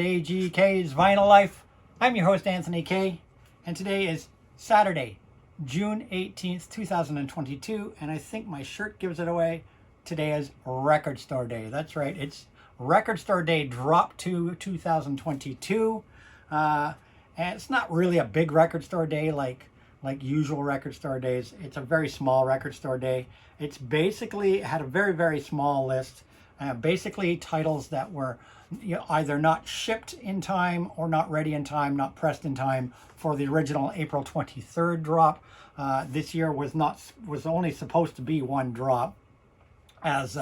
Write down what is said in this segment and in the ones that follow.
AGK's Vinyl Life. I'm your host, Anthony K. And today is Saturday, June 18th, 2022. And I think my shirt gives it away. Today is Record Store Day. That's right. It's Record Store Day Drop 2 2022. And it's not really a big record store day like usual record store days. It's a very small record store day. It's basically had a very, very small list. Basically titles that were either not shipped in time or not ready in time, not pressed in time for the original April 23rd drop. This year was only supposed to be one drop, as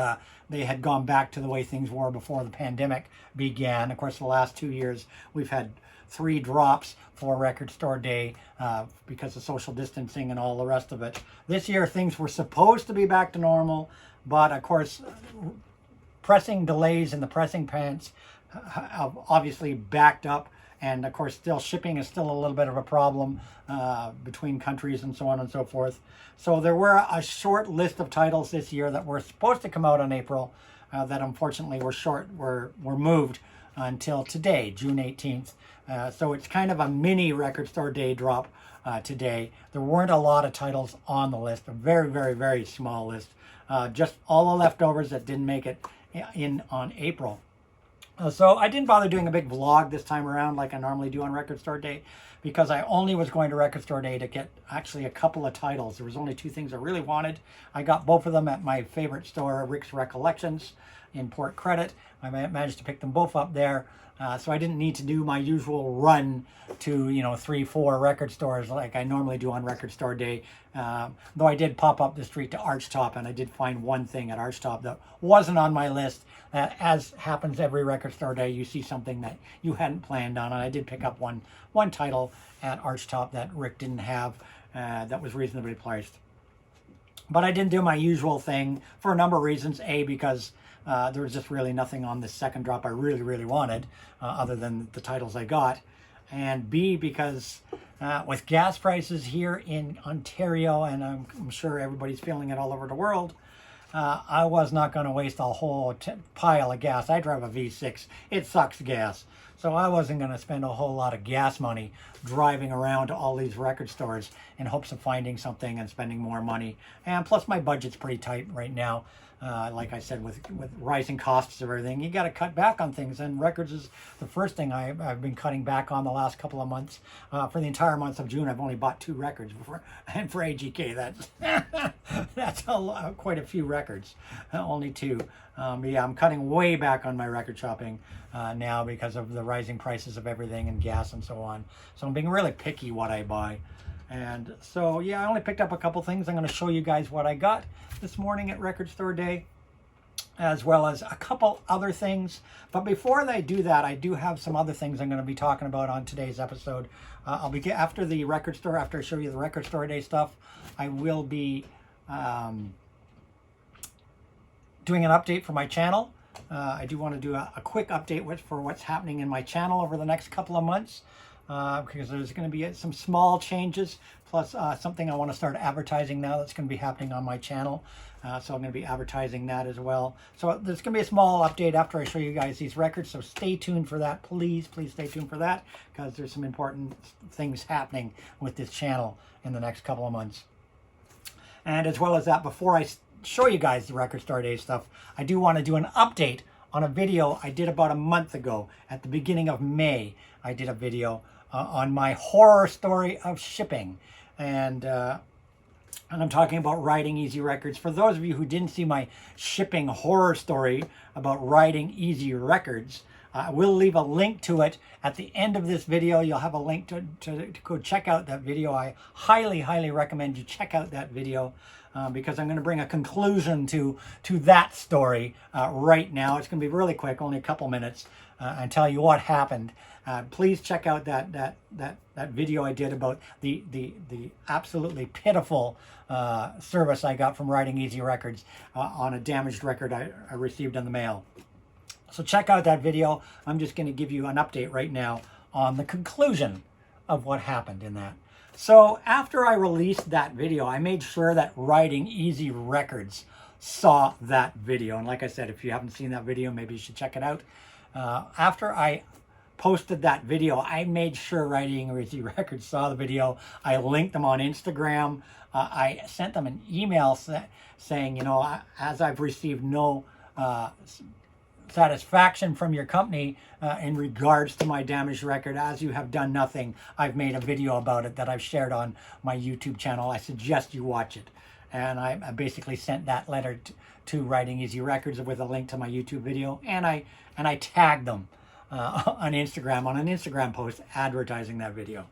they had gone back to the way things were before the pandemic began. Of course, the last 2 years we've had 3 drops for Record Store Day because of social distancing and all the rest of it. This year things were supposed to be back to normal, but of course pressing delays in the pressing pants have obviously backed up, and of course still shipping is still a little bit of a problem between countries and so on and so forth. So there were a short list of titles this year that were supposed to come out in April that unfortunately were moved until today, June 18th. So it's kind of a mini Record Store Day drop today. There weren't a lot of titles on the list, a very, very, very small list. Just all the leftovers that didn't make it in on April. So I didn't bother doing a big vlog this time around like I normally do on Record Store Day, because I only was going to Record Store Day to get actually a couple of titles. There was only 2 things I really wanted. I got both of them at my favorite store, Rick's Recollections in Port Credit. I managed to pick them both up there. So I didn't need to do my usual run to 3-4 record stores like I normally do on Record Store Day. Though I did pop up the street to Archtop, and I did find one thing at Archtop that wasn't on my list. As happens every Record Store Day, you see something that you hadn't planned on, and I did pick up one title at Archtop that Rick didn't have that was reasonably priced. But I didn't do my usual thing for a number of reasons. A, because there was just really nothing on this second drop I really, really wanted, other than the titles I got. And B, because with gas prices here in Ontario, and I'm sure everybody's feeling it all over the world, I was not going to waste a whole pile of gas. I drive a V6. It sucks gas. So I wasn't going to spend a whole lot of gas money driving around to all these record stores in hopes of finding something and spending more money. And plus my budget's pretty tight right now. Like I said, with rising costs of everything, you got to cut back on things, and records is the first thing I've been cutting back on the last couple of months. For the entire month of June, I've only bought 2 records and for AGK, that's quite a few records, only 2. But yeah, I'm cutting way back on my record shopping now because of the rising prices of everything and gas and so on. So I'm being really picky what I buy. And so, yeah, I only picked up a couple things. I'm going to show you guys what I got this morning at Record Store Day, as well as a couple other things. But before I do that, I do have some other things I'm going to be talking about on today's episode. I'll be after the record store, after I show you the Record Store Day stuff, I will be doing an update for my channel. I do want to do a quick update for what's happening in my channel over the next couple of months. Because there's going to be some small changes, plus something I want to start advertising now that's going to be happening on my channel. So I'm going to be advertising that as well. So there's going to be a small update after I show you guys these records. So stay tuned for that. Please stay tuned for that, because there's some important things happening with this channel in the next couple of months. And as well as that, before I show you guys the Record Store Day stuff, I do want to do an update on a video I did about a month ago. At the beginning of May, I did a video on my horror story of shipping, and I'm talking about Riding Easy Records. For those of you who didn't see my shipping horror story about Riding Easy Records, I will leave a link to it at the end of this video. You'll have a link to go check out that video. I highly recommend you check out that video, because I'm going to bring a conclusion to that story right now. It's going to be really quick, only a couple minutes, and tell you what happened. Please check out that video I did about the absolutely pitiful service I got from Riding Easy Records on a damaged record I received in the mail. So check out that video. I'm just going to give you an update right now on the conclusion of what happened in that. So after I released that video, I made sure that Riding Easy Records saw that video. And like I said, if you haven't seen that video, maybe you should check it out. After I posted that video, I made sure Writing Easy Records saw the video. I linked them on Instagram. I sent them an email saying, you know, as I've received no satisfaction from your company in regards to my damaged record, as you have done nothing, I've made a video about it that I've shared on my YouTube channel. I suggest you watch it. And I basically sent that letter to Writing Easy Records with a link to my YouTube video, and I tagged them on Instagram, on an Instagram post advertising that video.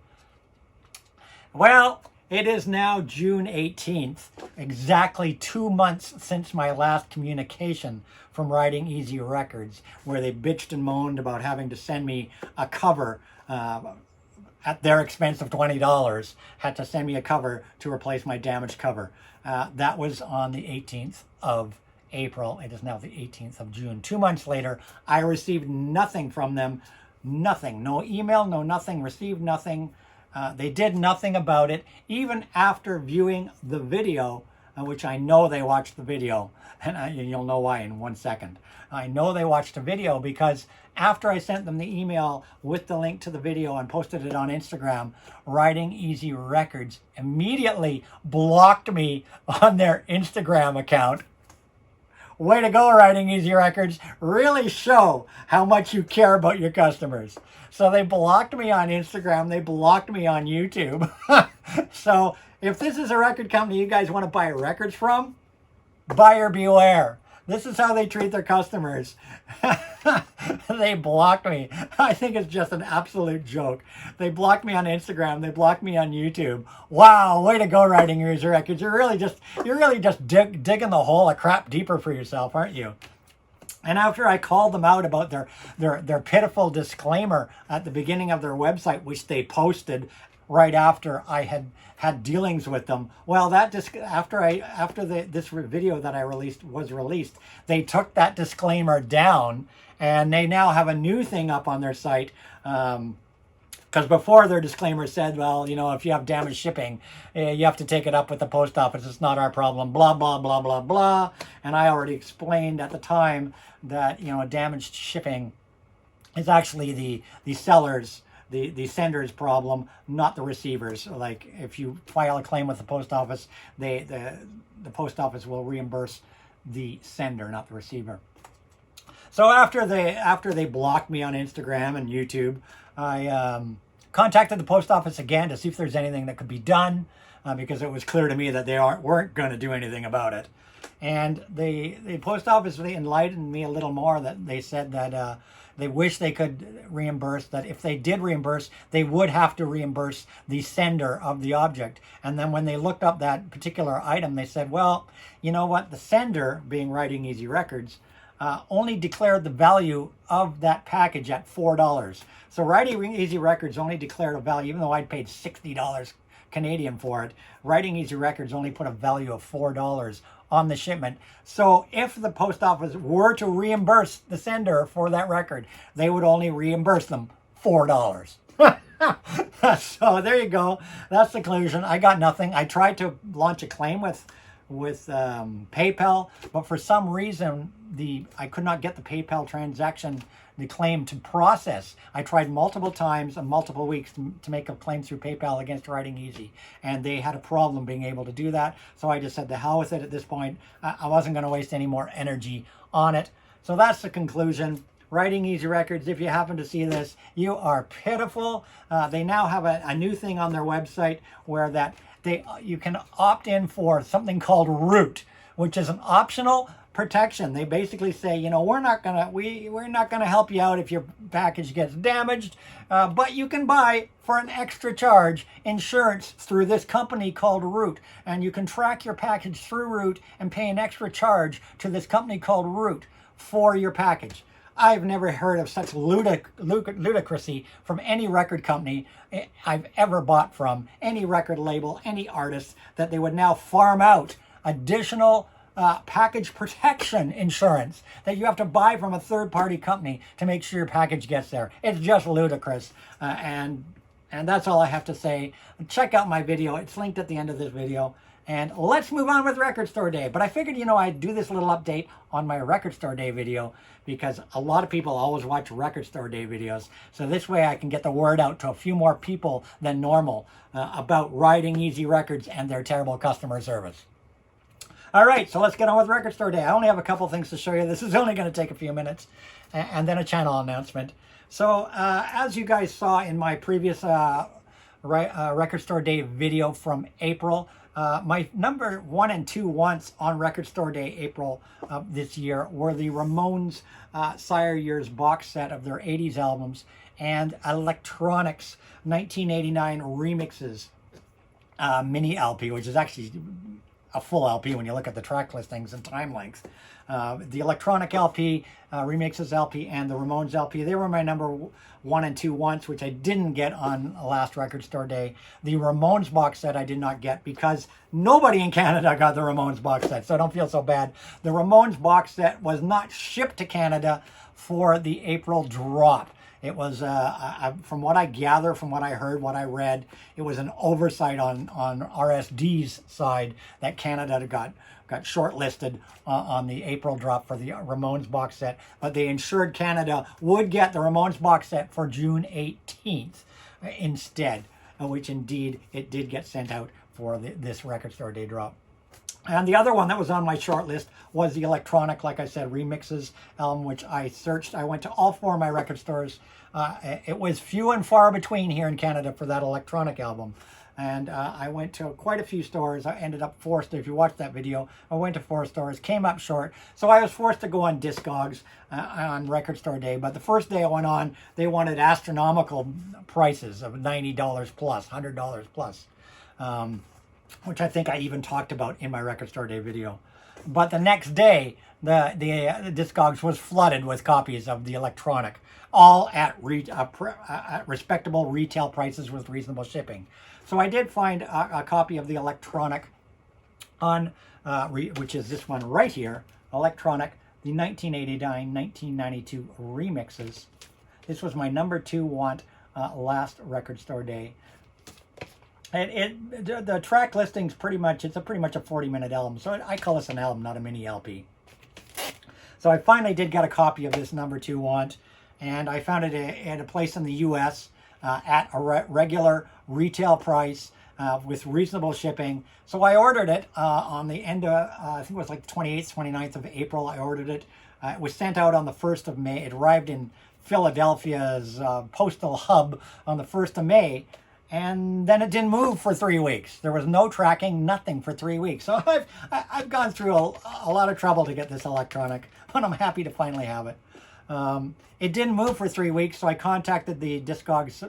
Well, it is now June 18th, exactly 2 months since my last communication from Writing Easy Records, where they bitched and moaned about having to send me a cover at their expense of $20, had to send me a cover to replace my damaged cover. That was on the 18th of April. It is now the 18th of June. 2 months later, I received nothing from them. Nothing. No email, no nothing. Received nothing. They did nothing about it, even after viewing the video, which I know they watched the video, and you'll know why in 1 second. I know they watched the video because after I sent them the email with the link to the video and posted it on Instagram, Writing Easy Records immediately blocked me on their Instagram account. Way to go, Writing Easy Records. Really show how much you care about your customers. So they blocked me on Instagram. They blocked me on YouTube. So if this is a record company you guys want to buy records from, buyer beware. This is how they treat their customers. They blocked me. I think it's just an absolute joke. They blocked me on Instagram. They blocked me on YouTube. Wow, way to go, Writing Easy Records. You're really just digging the hole a crap deeper for yourself, aren't you? And after I called them out about their pitiful disclaimer at the beginning of their website, which they posted right after I had dealings with them. Well, after this video that I was released, they took that disclaimer down, and they now have a new thing up on their site. Because before their disclaimer said, well, you know, if you have damaged shipping, you have to take it up with the post office. It's not our problem, blah, blah, blah, blah, blah. And I already explained at the time that, you know, damaged shipping is actually the seller's, the sender's problem, not the receiver's. Like if you file a claim with the post office, the post office will reimburse the sender, not the receiver. So after they blocked me on Instagram and YouTube, I contacted the post office again to see if there's anything that could be done, because it was clear to me that they weren't going to do anything about it. And the post office, they enlightened me a little more. That they said that they wish they could reimburse, that if they did reimburse, they would have to reimburse the sender of the object. And then when they looked up that particular item, they said, well, you know what, the sender, being Writing Easy Records, only declared the value of that package at $4. So Writing Easy Records only declared a value, even though I'd paid $60 Canadian for it, Writing Easy Records only put a value of $4 on the shipment. So if the post office were to reimburse the sender for that record, they would only reimburse them $4. So there you go. That's the conclusion. I got nothing. I tried to launch a claim with PayPal, but for some reason I could not get the PayPal transaction, the claim, to process. I tried multiple times and multiple weeks to make a claim through PayPal against Writing Easy, and they had a problem being able to do that. So I just said the hell with it at this point. I wasn't going to waste any more energy on it. So that's the conclusion. Writing Easy Records, if you happen to see this, you are pitiful. They now have a new thing on their website where you can opt in for something called Root, which is an optional protection. They basically say, you know, we're not gonna help you out if your package gets damaged, but you can buy for an extra charge insurance through this company called Root, and you can track your package through Root and pay an extra charge to this company called Root for your package. I've never heard of such ludicrousy from any record company I've ever bought from, any record label, any artist, that they would now farm out additional package protection insurance that you have to buy from a third-party company to make sure your package gets there. It's just ludicrous, and that's all I have to say. Check out my video. It's linked at the end of this video, And let's move on with Record Store Day. But I figured, you know, I'd do this little update on my Record Store Day video because a lot of people always watch Record Store Day videos. So this way I can get the word out to a few more people than normal about Riding Easy Records and their terrible customer service. All right, so let's get on with Record Store Day. I only have a couple things to show you. This is only going to take a few minutes, and then a channel announcement. So as you guys saw in my previous Record Store Day video from April, my number 1 and 2 wants on Record Store Day April of this year were the Ramones Sire Years box set of their 80s albums and Electronics 1989 Remixes mini LP, which is actually a full LP when you look at the track listings and time length. The Electronic LP, Remixes LP, and the Ramones LP, they were my number 1 and 2 wants, which I didn't get on last Record Store Day. The Ramones box set I did not get because nobody in Canada got the Ramones box set, so don't feel so bad. The Ramones box set was not shipped to Canada for the April drop. It was, from what I gather, from what I heard, what I read, it was an oversight on RSD's side that Canada got shortlisted on the April drop for the Ramones box set. But they ensured Canada would get the Ramones box set for June 18th instead, which indeed it did get sent out for this Record Store Day drop. And the other one that was on my short list was the Electronic, like I said, Remixes album, which I searched. I went to all 4 of my record stores. It was few and far between here in Canada for that Electronic album. And I went to quite a few stores. I ended up forced, if you watched that video, I went to 4 stores, came up short. So I was forced to go on Discogs on Record Store Day. But the first day I went on, they wanted astronomical prices of $90 plus, $100 plus. Which I think I even talked about in my Record Store Day video. But the next day, the Discogs was flooded with copies of the Electronic, all at respectable retail prices with reasonable shipping. So I did find a copy of the Electronic on, which is this one right here, Electronic, the 1989-1992 remixes. This was my number 2 want last Record Store Day. The track listing's pretty much, it's pretty much a 40-minute album. So I call this an album, not a mini LP. So I finally did get a copy of this number 2 want, and I found it at a place in the U.S. At a regular retail price with reasonable shipping. So I ordered it on the end of, I think it was like the 28th, 29th of April. I ordered it. It was sent out on the 1st of May. It arrived in Philadelphia's postal hub on the 1st of May. And then it didn't move for 3 weeks. There was no tracking, nothing for 3 weeks. So I've gone through a lot of trouble to get this Electronic, but I'm happy to finally have it. It didn't move for 3 weeks, so I contacted the Discogs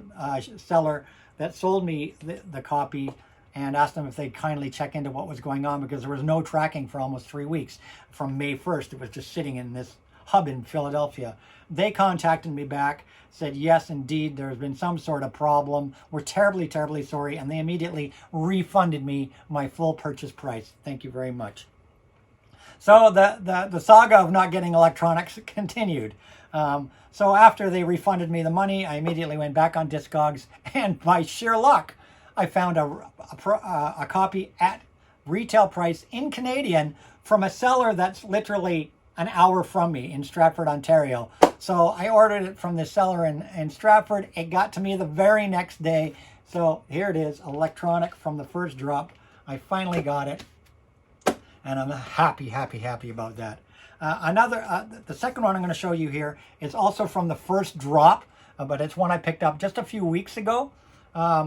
seller that sold me the copy and asked them if they'd kindly check into what was going on because there was no tracking for almost 3 weeks. From May 1st, it was just sitting in this hub in Philadelphia. They contacted me back, said, yes, indeed, there's been some sort of problem. We're terribly, terribly sorry. And they immediately refunded me my full purchase price. Thank you very much. So the saga of not getting Electronics continued. So after they refunded me the money, I immediately went back on Discogs. And by sheer luck, I found a copy at retail price in Canadian from a seller that's literally an hour from me in Stratford, Ontario. So I ordered it from the seller in Stratford. It got to me the very next day. So here it is, Electronic from the first drop. I finally got it. And I'm happy, happy, happy about that. The second one I'm going to show you here is also from the first drop, but it's one I picked up just a few weeks ago.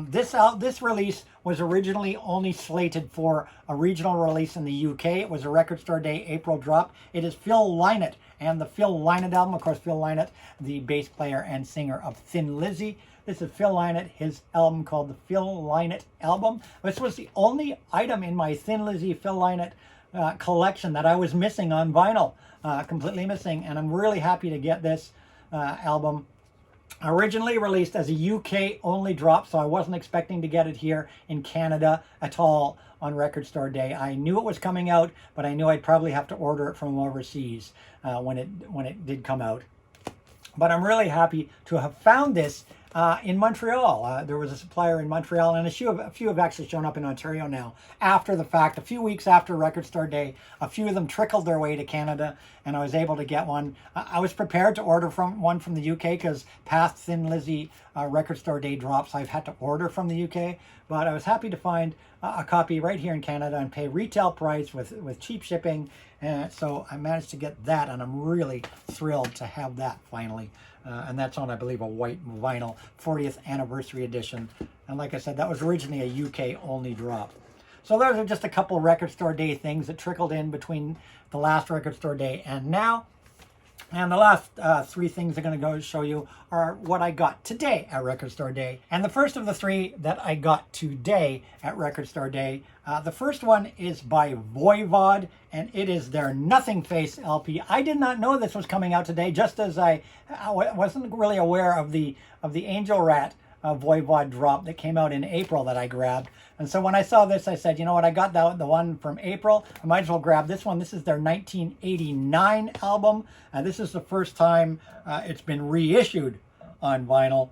This release was originally only slated for a regional release in the UK. It was a Record Store Day April drop. It is Phil Lynott and the Phil Lynott album. Of course, Phil Lynott, the bass player and singer of Thin Lizzy. This is Phil Lynott, his album called the Phil Lynott Album. This was the only item in my Thin Lizzy Phil Lynott collection that I was missing on vinyl, completely missing. And I'm really happy to get this album. Originally released as a UK only drop, so I wasn't expecting to get it here in Canada at all on Record Store Day. I knew it was coming out, but I knew I'd probably have to order it from overseas when it did come out. But I'm really happy to have found this in Montreal. There was a supplier in Montreal, and a few have actually shown up in Ontario now after the fact. A few weeks after Record Store Day, a few of them trickled their way to Canada, and I was able to get one. I was prepared to order one from the UK because past Thin Lizzy Record Store Day drops I've had to order from the UK, but I was happy to find a copy right here in Canada and pay retail price with cheap shipping. And so I managed to get that, and I'm really thrilled to have that finally. And that's on, I believe, a white vinyl 40th anniversary edition. And like I said, that was originally a UK only drop. So those are just a couple Record Store Day things that trickled in between the last Record Store Day and now. And the last three things I'm going to go show you are what I got today at Record Store Day. And the first of the three that I got today at Record Store Day, the first one is by Voivod, and it is their Nothing Face LP. I did not know this was coming out today, just as I wasn't really aware of the Angel Rat Voivod drop that came out in April that I grabbed. And so when I saw this, I said, you know what, I got the one from April. I might as well grab this one. This is their 1989 album. This is the first time it's been reissued on vinyl.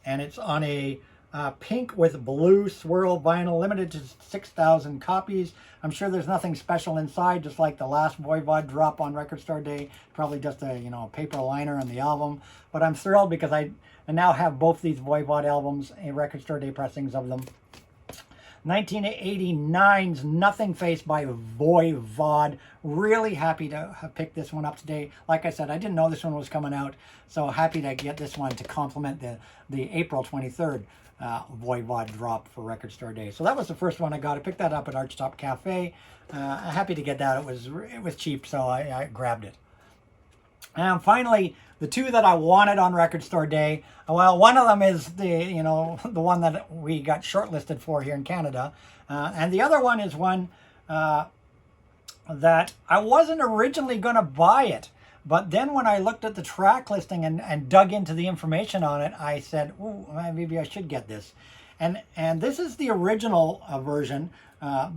And it's on a pink with blue swirl vinyl, limited to 6,000 copies. I'm sure there's nothing special inside, just like the last Voivod drop on Record Store Day. Probably just a paper liner on the album. But I'm thrilled because I now have both these Voivod albums, Record Store Day pressings of them. 1989's Nothing Face by Voivod. Really happy to have picked this one up today. Like I said, I didn't know this one was coming out, so happy to get this one to complement the April 23rd Voivod drop for Record Store Day. So that was the first one I got. I picked that up at Archtop Cafe. Happy to get that. It was cheap, so I grabbed it. And finally, the two that I wanted on Record Store Day, well, one of them is the one that we got shortlisted for here in Canada. And the other one is one that I wasn't originally going to buy it. But then when I looked at the track listing and dug into the information on it, I said, ooh, maybe I should get this. And this is the original version.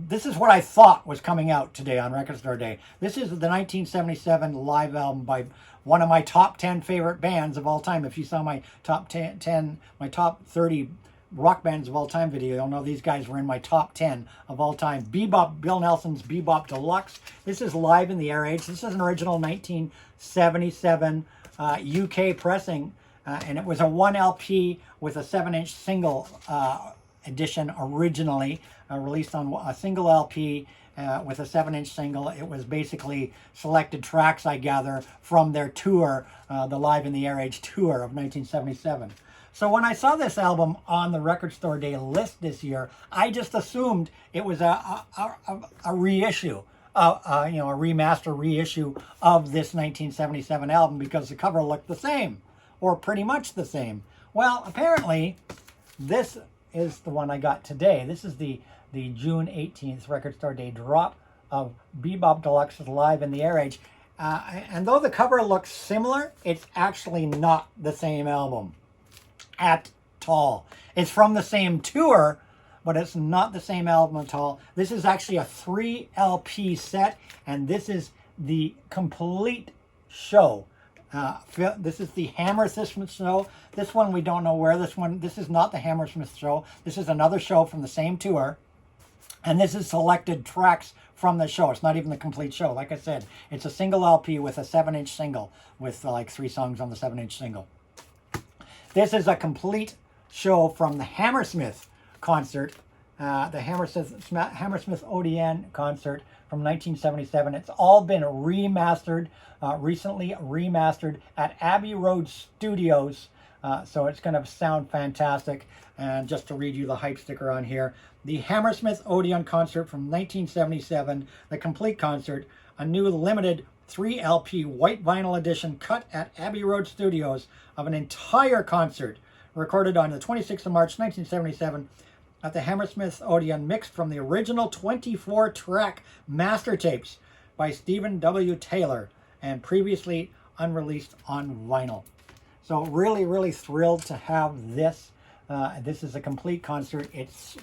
This is what I thought was coming out today on Record Store Day. This is the 1977 live album by one of my top 10 favorite bands of all time. If you saw my top 10, my top 30 rock bands of all time video, you'll know these guys were in my top 10 of all time. Bebop, Bill Nelson's Bebop Deluxe. This is Live in the Air Age. This is an original 1977 UK pressing. And it was a 1 LP with a 7-inch single edition originally, released on a single LP with a 7-inch single. It was basically selected tracks, I gather, from their tour, the Live in the Air Age tour of 1977. So when I saw this album on the Record Store Day list this year, I just assumed it was a reissue. A remaster reissue of this 1977 album because the cover looked the same, or pretty much the same. Well, apparently, this is the one I got today. This is the June 18th Record Store Day drop of Bebop Deluxe's Live in the Air Age. And though the cover looks similar, it's actually not the same album at all. It's from the same tour, but it's not the same album at all. This is actually a 3 LP set, and this is the complete show. This is the Hammersmith show. This one we don't know where. This is not the Hammersmith show. This is another show from the same tour, and this is selected tracks from the show. It's not even the complete show. Like I said, it's a single LP with a 7-inch single with like 3 songs on the 7-inch single. This is a complete show from the Hammersmith concert, the Hammersmith Odeon concert from 1977. It's all been remastered, recently remastered at Abbey Road Studios. So it's going to sound fantastic. And just to read you the hype sticker on here, the Hammersmith Odeon concert from 1977, the complete concert, a new limited 3 LP white vinyl edition cut at Abbey Road Studios of an entire concert recorded on the 26th of March 1977 at the Hammersmith Odeon, mixed from the original 24-track master tapes by Stephen W. Taylor and previously unreleased on vinyl. So really, really thrilled to have this. This is a complete concert. It's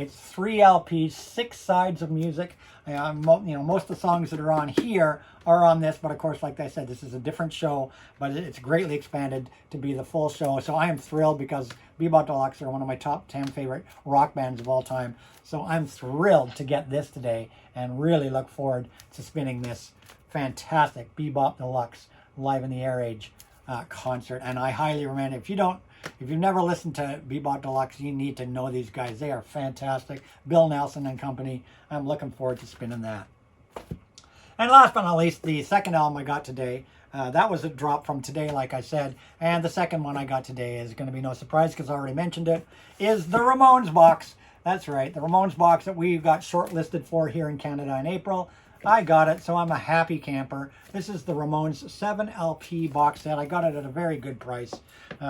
It's 3 LPs, 6 sides of music. Most of the songs that are on here are on this, but of course, like I said, this is a different show, but it's greatly expanded to be the full show. So I am thrilled because Bebop Deluxe are one of my top 10 favorite rock bands of all time. So I'm thrilled to get this today and really look forward to spinning this fantastic Bebop Deluxe Live in the Air Age concert. And I highly recommend it. If you've never listened to Bebop Deluxe, you need to know these guys. They are fantastic. Bill Nelson and company. I'm looking forward to spinning that. And last but not least, the second album I got today, that was a drop from today, like I said. And the second one I got today is going to be no surprise because I already mentioned it, is the Ramones box. That's right, the Ramones box that we got shortlisted for here in Canada in April. I got it, so I'm a happy camper. This is the Ramones 7 LP box set. I got it at a very good price.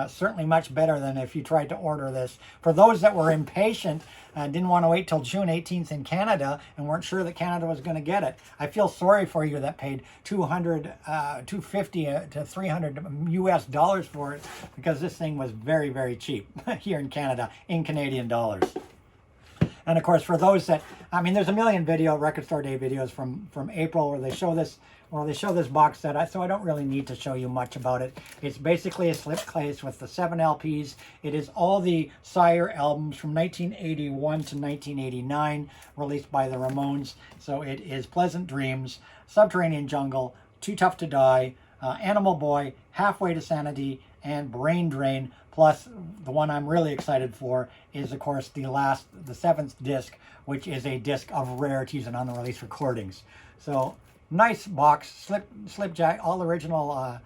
Certainly much better than if you tried to order this. For those that were impatient and didn't want to wait till June 18th in Canada and weren't sure that Canada was going to get it, I feel sorry for you that paid $250 to $300 US dollars for it, because this thing was very, very cheap here in Canada in Canadian dollars. And of course, for those that, there's a million Record Store Day videos from April where they show this box set, so I don't really need to show you much about it. It's basically a slip case with the 7 LPs. It is all the Sire albums from 1981 to 1989, released by the Ramones. So it is Pleasant Dreams, Subterranean Jungle, Too Tough to Die, Animal Boy, Halfway to Sanity, and Brain Drain. Plus, the one I'm really excited for is, of course, the 7th disc, which is a disc of rarities and unreleased recordings. So, nice box, slipjack, all original,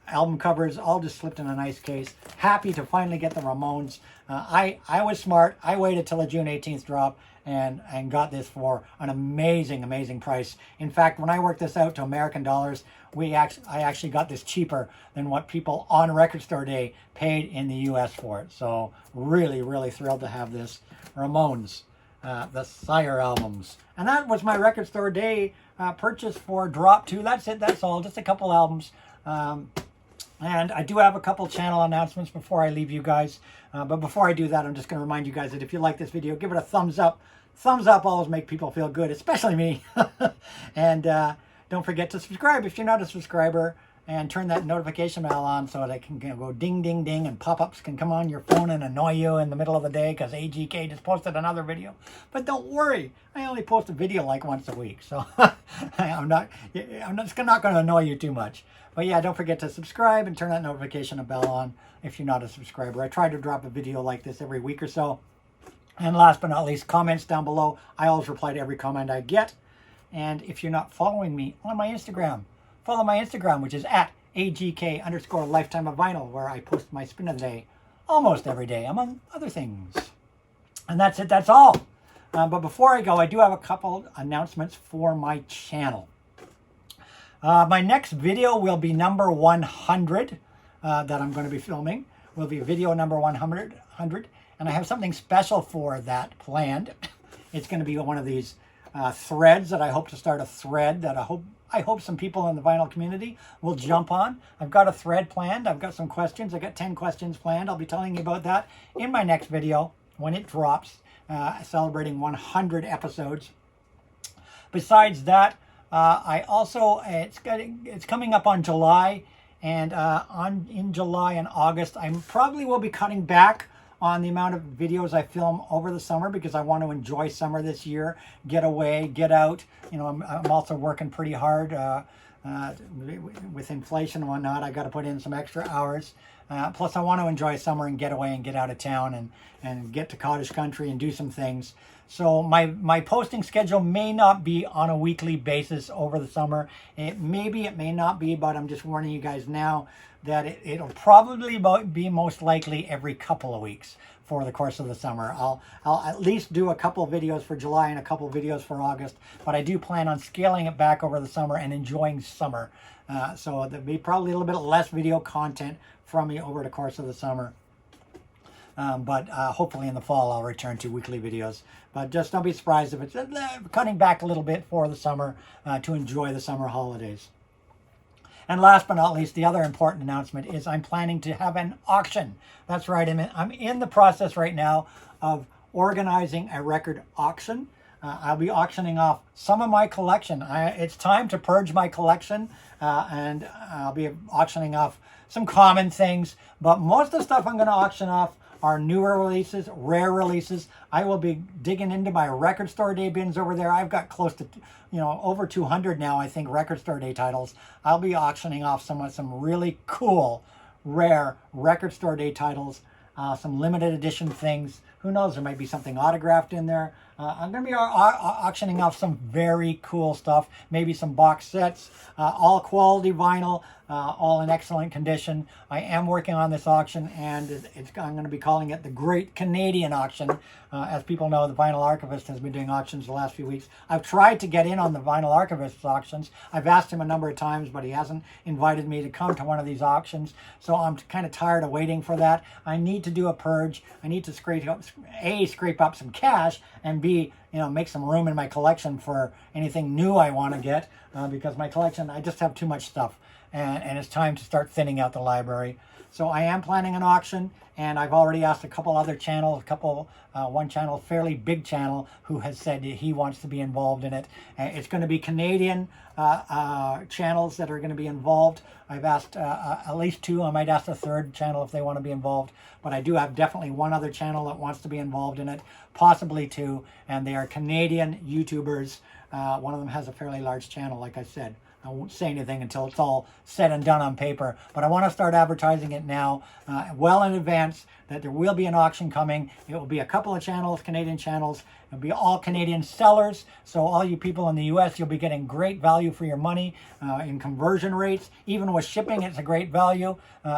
album covers, all just slipped in a nice case. Happy to finally get the Ramones. I was smart. I waited till the June 18th drop and got this for an amazing, amazing price. In fact, when I worked this out to American dollars, I actually got this cheaper than what people on Record Store Day paid in the US for it. So really, really thrilled to have this Ramones, the Sire albums. And that was my Record Store Day purchase for Drop 2. That's it. That's all. Just a couple albums. And I do have a couple channel announcements before I leave you guys. But before I do that, I'm just going to remind you guys that if you like this video, give it a thumbs up. Thumbs up always make people feel good, especially me. And don't forget to subscribe if you're not a subscriber. And turn that notification bell on so that it can go ding, ding, ding. And pop-ups can come on your phone and annoy you in the middle of the day because AGK just posted another video. But don't worry. I only post a video like once a week. So I'm not going to annoy you too much. But yeah, don't forget to subscribe and turn that notification bell on if you're not a subscriber. I try to drop a video like this every week or so. And last but not least, comments down below. I always reply to every comment I get. And if you're not following me on my Instagram, follow my Instagram, which is at AGK_lifetime of vinyl, where I post my spin of the day almost every day, among other things. And that's it. That's all. But before I go, I do have a couple announcements for my channel. My next video will be number 100 that I'm going to be filming. Will be video number 100, and I have something special for that planned. It's going to be one of these threads that I hope to start a thread that I hope some people in the vinyl community will jump on. I've got a thread planned. I've got some questions. I've got 10 questions planned. I'll be telling you about that in my next video when it drops, celebrating 100 episodes. Besides that, I also, it's coming up on July, and in July and August, I probably will be cutting back on the amount of videos I film over the summer because I want to enjoy summer this year, get away, get out. I'm also working pretty hard with inflation and whatnot. I got to put in some extra hours. Plus, I want to enjoy summer and get away and get out of town and get to cottage country and do some things. So my posting schedule may not be on a weekly basis over the summer. It may not be, but I'm just warning you guys now that it'll probably be most likely every couple of weeks for the course of the summer. I'll at least do a couple of videos for July and a couple of videos for August, but I do plan on scaling it back over the summer and enjoying summer. So there'll be probably a little bit less video content from me over the course of the summer. But hopefully in the fall I'll return to weekly videos. But just don't be surprised if it's cutting back a little bit for the summer to enjoy the summer holidays. And last but not least, the other important announcement is I'm planning to have an auction. That's right, I'm in the process right now of organizing a record auction. I'll be auctioning off some of my collection. It's time to purge my collection, and I'll be auctioning off some common things, but most of the stuff I'm going to auction off are newer releases, rare releases. I will be digging into my record store day bins over there. I've got close to, over 200 now, I think, record store day titles. I'll be auctioning off some really cool, rare record store day titles, some limited edition things. Who knows, there might be something autographed in there. I'm going to be auctioning off some very cool stuff, maybe some box sets, all quality vinyl, all in excellent condition. I am working on this auction, and I'm going to be calling it the Great Canadian Auction. As people know, the Vinyl Archivist has been doing auctions the last few weeks. I've tried to get in on the Vinyl Archivist's auctions. I've asked him a number of times, but he hasn't invited me to come to one of these auctions. So I'm kind of tired of waiting for that. I need to do a purge. I need to scrape up some cash, and B, make some room in my collection for anything new I want to get, because my collection, I just have too much stuff, and it's time to start thinning out the library. So I am planning an auction, and I've already asked a couple other channels, one channel, fairly big channel, who has said he wants to be involved in it. It's going to be Canadian channels that are going to be involved. I've asked at least two. I might ask a third channel if they want to be involved, but I do have definitely one other channel that wants to be involved in it, possibly two, and they are Canadian YouTubers. One of them has a fairly large channel, like I said. I won't say anything until it's all said and done on paper, but I want to start advertising it now, well in advance, that there will be an auction coming. It will be a couple of channels, Canadian channels. It'll be all Canadian sellers, so all you people in the US, you'll be getting great value for your money in conversion rates. Even with shipping, it's a great value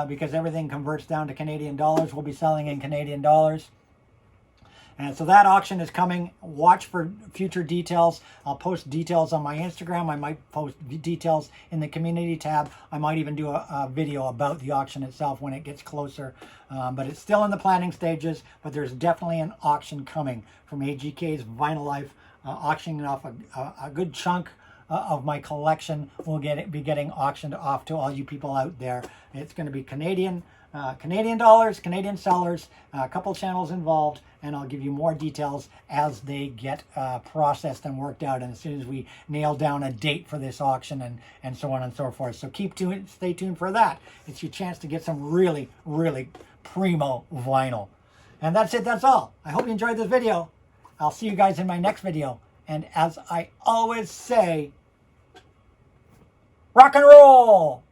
because everything converts down to Canadian dollars. We'll be selling in Canadian dollars. And so that auction is coming. Watch for future details. I'll post details on my Instagram. I might post details in the community tab. I might even do a video about the auction itself when it gets closer. But it's still in the planning stages, but there's definitely an auction coming from AGK's Vinyl Life, auctioning off a good chunk of my collection. Will be getting auctioned off to all you people out there. It's going to be Canadian dollars, Canadian sellers, a couple channels involved, and I'll give you more details as they get processed and worked out, and as soon as we nail down a date for this auction and so on and so forth. So stay tuned for that. It's your chance to get some really, really primo vinyl. And that's it, that's all. I hope you enjoyed this video. I'll see you guys in my next video. And as I always say, rock and roll!